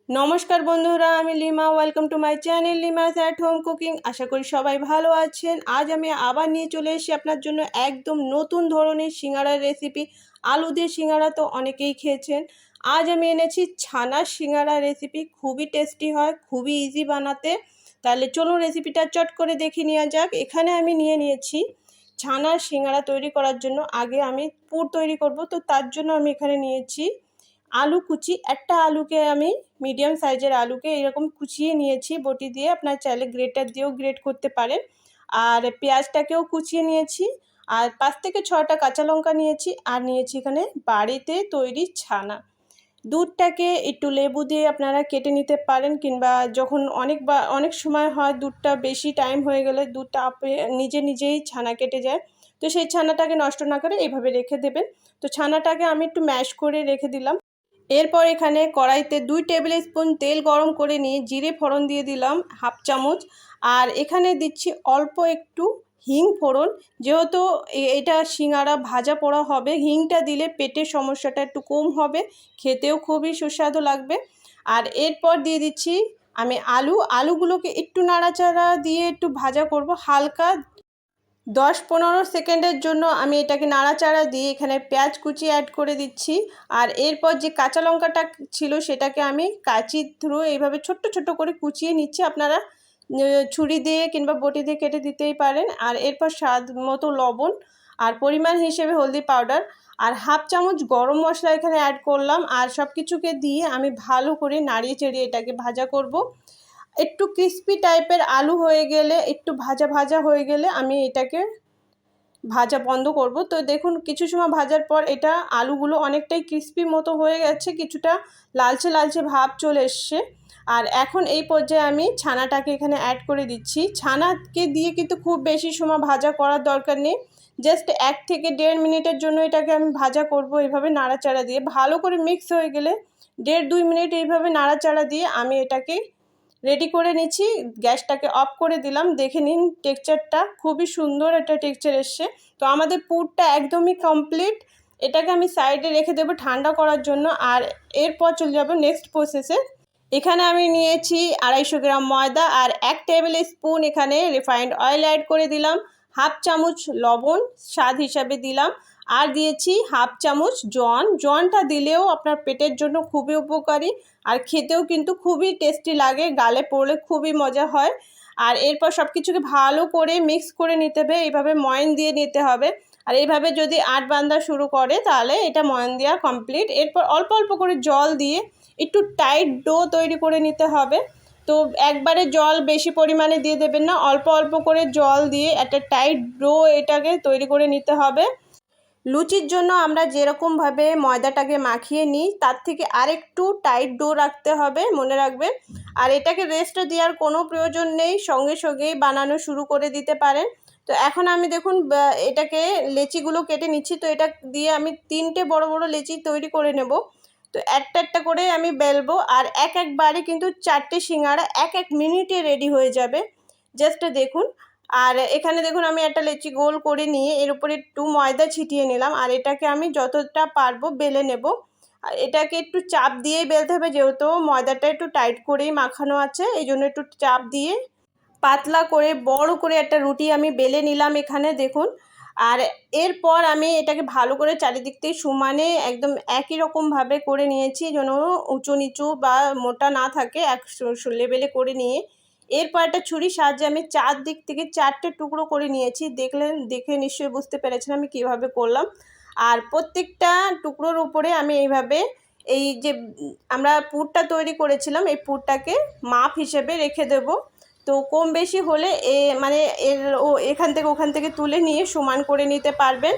নমস্কার বন্ধুরা, আমি Lima. Welcome to my channel Lima's at home cooking. আশা করি সবাই ভালো আছেন। আজ আমি আবার নিয়ে চলে এসেছি আপনার জন্য একদম নতুন ধরনের সিঙ্গাড়ার রেসিপি। আলু দিয়ে সিঙ্গাড়া তো অনেকেই খেয়েছেন। আজ আমি এনেছি ছানার সিঙ্গাড়া রেসিপি। খুবই টেস্টি হয়, খুবই ইজি বানাতে। তাহলে চলুন রেসিপিটা চট করে দেখে নেওয়া যাক। এখানে আমি নিয়ে নিয়েছি ছানার সিঙ্গাড়া তৈরি করার জন্য। আগে আমি পুর তৈরি করব, তো তার জন্য আমি এখানে নিয়েছি আলু কুচি। একটা আলুকে আমি মিডিয়াম সাইজের আলুকে এরকম কুচিয়ে নিয়েছি বটি দিয়ে। আপনার চাইলে গ্রেটার দিয়েও গ্রেট করতে পারেন। আর পেঁয়াজটাকেও কুচিয়ে নিয়েছি। আর 5 থেকে 6টা কাঁচা লঙ্কা নিয়েছি। আর নিয়েছি এখানে বাড়িতে তৈরি ছানা। দুধটাকে একটু লেবু দিয়ে আপনারা কেটে নিতে পারেন, কিংবা যখন অনেক সময় হয় দুধটা বেশি টাইম হয়ে গেলে দুধটা নিজেই ছানা কেটে যায়। তো সেই ছানাটাকে নষ্ট না করে এইভাবে রেখে দেবেন। তো ছানাটাকে আমি একটু ম্যাশ করে রেখে দিলাম। এরপর এখানে কড়াইতে 2 টেবিল স্পুন তেল গরম করে নিয়ে জিরে ফোড়ন দিয়ে দিলাম হাফ চামচ। আর এখানে দিচ্ছি অল্প একটু হিং ফোড়ন। যেহেতু এটা সিঙ্গাড়া ভাজা পোড়া হবে, হিংটা দিলে পেটের সমস্যাটা একটু কম হবে, খেতেও খুবই সুস্বাদু লাগবে। আর এরপর দিয়ে দিচ্ছি আমি আলুগুলোকে একটু নাড়াচাড়া দিয়ে একটু ভাজা করব হালকা। 10-15 সেকেন্ডের জন্য আমি এটাকে নাড়াচাড়া দিয়ে এখানে পেঁয়াজ কুচি অ্যাড করে দিচ্ছি। আর এরপর যে কাঁচা লঙ্কাটা ছিল সেটাকে আমি কাঁচির থ্রু এইভাবে ছোট্ট ছোট্ট করে কুচিয়ে নিচ্ছি। আপনারা ছুরি দিয়ে কিংবা বটি দিয়ে কেটে দিতেই পারেন। আর এরপর স্বাদ মতো লবণ আর পরিমাণ হিসেবে হলদি পাউডার আর হাফ চামচ গরম মশলা এখানে অ্যাড করলাম। আর সব কিছুকে দিয়ে আমি ভালো করে নাড়িয়ে চেড়িয়ে এটাকে ভাজা করব। একটু ক্রিস্পি টাইপের আলু হয়ে গেলে, একটু ভাজা ভাজা হয়ে গেলে আমি এটাকে ভাজা বন্ধ করব। তো দেখুন কিছু সময় ভাজার পর এটা আলুগুলো অনেকটাই ক্রিস্পি মতো হয়ে গেছে, কিছুটা লালচে লালচে ভাব চলে এসছে। আর এখন এই পর্যায়ে আমি ছানাটাকে এখানে অ্যাড করে দিচ্ছি। ছানাকে দিয়ে কিন্তু খুব বেশি সময় ভাজা করার দরকার নেই, জাস্ট 1 থেকে 1.5 মিনিটের জন্য এটাকে আমি ভাজা করব এইভাবে নাড়াচাড়া দিয়ে। ভালো করে মিক্স হয়ে গেলে 1.5-2 মিনিট এইভাবে নাড়াচাড়া দিয়ে আমি এটাকে রেডি করে নিচ্ছি। গ্যাসটাকে অফ করে দিলাম। দেখে নিন টেক্সচারটা খুবই সুন্দর একটা টেক্সচার এসছে। তো আমাদের পুরটা একদমই কমপ্লিট। এটাকে আমি সাইডে রেখে দেবো ঠান্ডা করার জন্য। আর এরপর চলে যাব নেক্সট প্রসেসে। এখানে আমি নিয়েছি 250 গ্রাম ময়দা আর 1 টেবিল স্পুন এখানে রিফাইন্ড অয়েল অ্যাড করে দিলাম। হাফ চামচ লবণ স্বাদ হিসাবে দিলাম। আর দিয়েছি হাফ চামচ জোয়ানটা দিলেও আপনার পেটের জন্য খুবই উপকারী, আর খেতেও কিন্তু খুবই টেস্টি লাগে, গালে পড়লে খুবই মজা হয়। আর এরপর সব কিছুকে ভালো করে মিক্স করে নিতে হবে, এইভাবে ময়ান দিয়ে নিতে হবে। আর এইভাবে যদি আট বান্দা শুরু করে তাহলে এটা ময়ান দেওয়া কমপ্লিট। এরপর অল্প অল্প করে জল দিয়ে একটু টাইট ডো তৈরি করে নিতে হবে। তো একবারে জল বেশি পরিমাণে দিয়ে দেবেন না, অল্প অল্প করে জল দিয়ে একটা টাইট ডো এটাকে তৈরি করে নিতে হবে। লুচির জন্য আমরা যেরকমভাবে ময়দাটাকে মাখিয়ে নিই তার থেকে আরেকটু টাইট ডো রাখতে হবে, মনে রাখবেন। আর এটাকে রেস্ট দেওয়ার কোনো প্রয়োজন নেই, সঙ্গে সঙ্গেই বানানো শুরু করে দিতে পারেন। তো এখন আমি দেখুন এটাকে লেচিগুলো কেটে নিচ্ছি। তো এটা দিয়ে আমি 3টে বড় বড় লেচি তৈরি করে নেব। তো একটা একটা করে আমি বেলবো। আর একবারে কিন্তু 4টে সিঙ্গাড়া 1 মিনিটে রেডি হয়ে যাবে। জাস্ট দেখুন। আর এখানে দেখুন আমি একটা লেচি গোল করে নিয়ে এর উপরে একটু ময়দা ছিটিয়ে নিলাম। আর এটাকে আমি যতটা পারবো বেলে নেব। আর এটাকে একটু চাপ দিয়েই বেলতে হবে, যেহেতু ময়দাটা একটু টাইট করেই মাখানো আছে, এই জন্য একটু চাপ দিয়ে পাতলা করে বড় করে একটা রুটি আমি বেলে নিলাম এখানে দেখুন। আর এরপর আমি এটাকে ভালো করে চারিদিক থেকে সমানে একদম একই রকমভাবে করে নিয়েছি, যেন উঁচু নিচু বা মোটা না থাকে, এক লেভেলে করে নিয়ে এরপর একটা ছুরির সাহায্যে আমি চারদিক থেকে 4টে টুকরো করে নিয়েছি। দেখে নিশ্চয়ই বুঝতে পেরেছেন আমি কিভাবে করলাম। আর প্রত্যেকটা টুকরোর উপরে আমি এইভাবে এই যে আমরা পুরটা তৈরি করেছিলাম এই পুরটাকে মাপ হিসেবে রেখে দেব। তো কম বেশি হলে মানে এখান থেকে ওখান থেকে তুলে নিয়ে সমান করে নিতে পারবেন।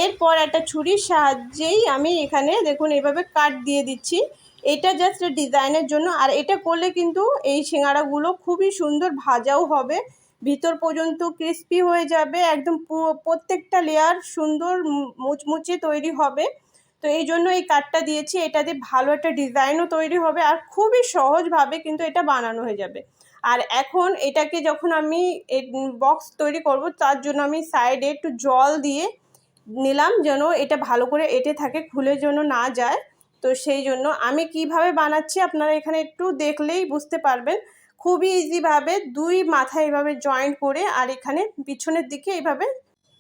এরপর একটা ছুরির সাহায্যেই আমি এখানে দেখুন এইভাবে কাট দিয়ে দিচ্ছি। এটা জাস্ট ডিজাইনের জন্য। আর এটা করলে কিন্তু এই সিঙ্গাড়াগুলো খুবই সুন্দর ভাজাও হবে, ভিতর পর্যন্ত ক্রিস্পি হয়ে যাবে, একদম প্রত্যেকটা লেয়ার সুন্দর মুচমুচে তৈরি হবে। তো এই জন্য এই কাটটা দিয়েছি, এটাতে ভালো একটা ডিজাইনও তৈরি হবে আর খুবই সহজভাবে কিন্তু এটা বানানো হয়ে যাবে। আর এখন এটাকে যখন আমি বক্স তৈরি করব তার জন্য আমি সাইডে একটু জল দিয়ে নিলাম, যেন এটা ভালো করে এঁটে থাকে, খুলে যেন না যায়। তো সেই জন্য আমি কিভাবে বানাচ্ছি আপনারা এখানে একটু দেখলেই বুঝতে পারবেন। খুবই ইজিভাবে দুই মাথা এইভাবে জয়েন্ট করে আর এখানে পিছনের দিকে এইভাবে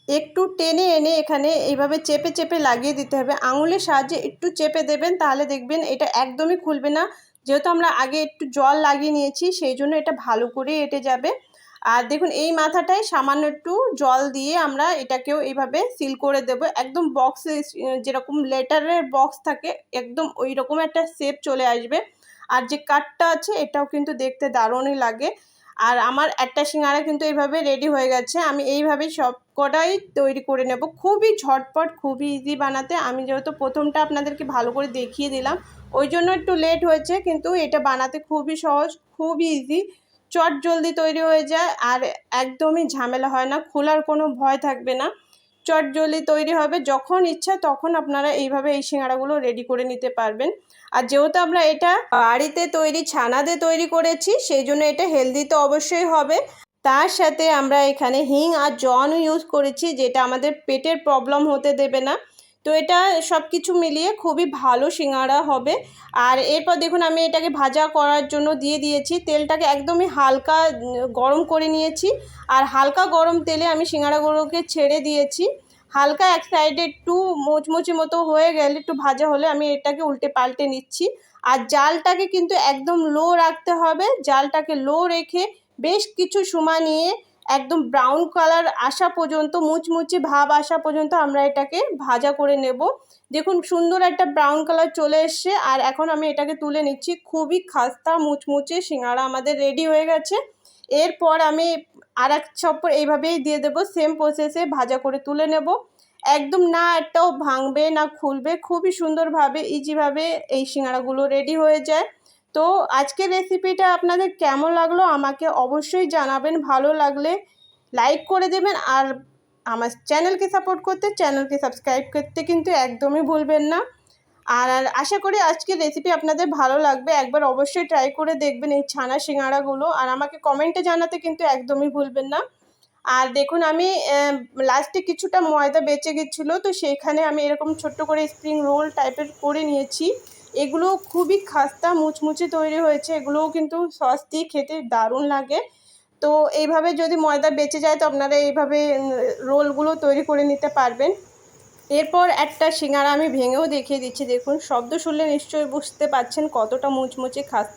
একটু টেনে এনে এখানে এইভাবে চেপে চেপে লাগিয়ে দিতে হবে। আঙুলের সাহায্যে একটু চেপে দেবেন, তাহলে দেখবেন এটা একদমই খুলবে না। যেহেতু আমরা আগে একটু জল লাগিয়ে নিয়েছি সেই জন্য এটা ভালো করে এঁটে যাবে। আর দেখুন এই মাথাটায় সামান্য একটু জল দিয়ে আমরা এটাকেও এইভাবে সিল করে দেব। একদম বক্সে যেরকম লেটারের বক্স থাকে একদম ওই রকম একটা শেপ চলে আসবে। আর যে কাঠটা আছে এটাও কিন্তু দেখতে দারুণই লাগে। আর আমার একটা সিঙ্গারা কিন্তু এইভাবে রেডি হয়ে গেছে। আমি এইভাবেই সব কটাই তৈরি করে নেব। খুবই ঝটপট, খুবই ইজি বানাতে। আমি যেহেতু প্রথমটা আপনাদেরকে ভালো করে দেখিয়ে দিলাম ওই জন্য একটু লেট হয়েছে, কিন্তু এটা বানাতে খুবই সহজ, খুবই ইজি, চট জলদি তৈরি হয়ে যায় আর একদমই ঝামেলা হয় না, খোলার কোনো ভয় থাকবে না, চট জলদি তৈরি হবে। যখন ইচ্ছা তখন আপনারা এইভাবে এই সিঙ্গারাগুলো রেডি করে নিতে পারবেন। আর যেহেতু আমরা এটা বাড়িতে তৈরি ছানা দিয়ে তৈরি করেছি সেই জন্য এটা হেলদি তো অবশ্যই হবে। তার সাথে আমরা এখানে হিং আর জনও ইউজ করেছি, যেটা আমাদের পেটের প্রবলেম হতে দেবে না। তো এটা সব কিছু মিলিয়ে খুবই ভালো সিঙ্গারা হবে। আর এরপর দেখুন আমি এটাকে ভাজা করার জন্য দিয়ে দিয়েছি। তেলটাকে একদমই হালকা গরম করে নিয়েছি আর হালকা গরম তেলে আমি সিঙ্গারাগুলোকে ছেড়ে দিয়েছি। হালকা এক সাইডে একটু মুচমুচি মতো হয়ে গেলে, একটু ভাজা হলে আমি এটাকে উল্টে পাল্টে নিচ্ছি। আর জালটাকে কিন্তু একদম লো রাখতে হবে। জালটাকে লো রেখে বেশ কিছু সময় নিয়ে একদম ব্রাউন কালার আসা পর্যন্ত, মুচমুচে ভাব আসা পর্যন্ত আমরা এটাকে ভাজা করে নেব। দেখুন সুন্দর একটা ব্রাউন কালার চলে এসছে আর এখন আমি এটাকে তুলে নিচ্ছি। খুবই খাস্তা মুচমুচে সিঙ্গারা আমাদের রেডি হয়ে গেছে। এরপর আমি আর এক চপ্পর এইভাবেই দিয়ে দেবো, সেম প্রসেসে ভাজা করে তুলে নেব। একদম না একটাও ভাঙবে না খুলবে, খুবই সুন্দরভাবে ইজিভাবে এই সিঙ্গারাগুলো রেডি হয়ে যায়। তো আজকের রেসিপিটা আপনাদের কেমন লাগলো আমাকে অবশ্যই জানাবেন। ভালো লাগলে লাইক করে দেবেন আর আমার চ্যানেলকে সাপোর্ট করতে, চ্যানেলকে সাবস্ক্রাইব করতে কিন্তু একদমই ভুলবেন না। আর আশা করি আজকের রেসিপি আপনাদের ভালো লাগবে। একবার অবশ্যই ট্রাই করে দেখবেন এই ছানা সিঙ্গারাগুলো আর আমাকে কমেন্টে জানাতে কিন্তু একদমই ভুলবেন না। আর দেখুন আমি লাস্টে কিছুটা ময়দা বেঁচে গেছিলো, তো সেইখানে আমি এরকম ছোট্ট করে স্প্রিং রোল টাইপের করে নিয়েছি। এগুলো খুবই খাস্তা মুচমুচে তৈরি হয়েছে, এগুলোও কিন্তু সস দিয়ে খেতে দারুণ লাগে। তো এইভাবে যদি ময়দা বেঁচে যায় তো আপনারা এইভাবে রোলগুলো তৈরি করে নিতে পারবেন। এরপর একটা সিঙ্গারা আমি ভেঙেও দেখিয়ে দিচ্ছি। দেখুন শব্দ শুনলে নিশ্চয়ই বুঝতে পারছেন কতটা মুচমুচে খাস্তা।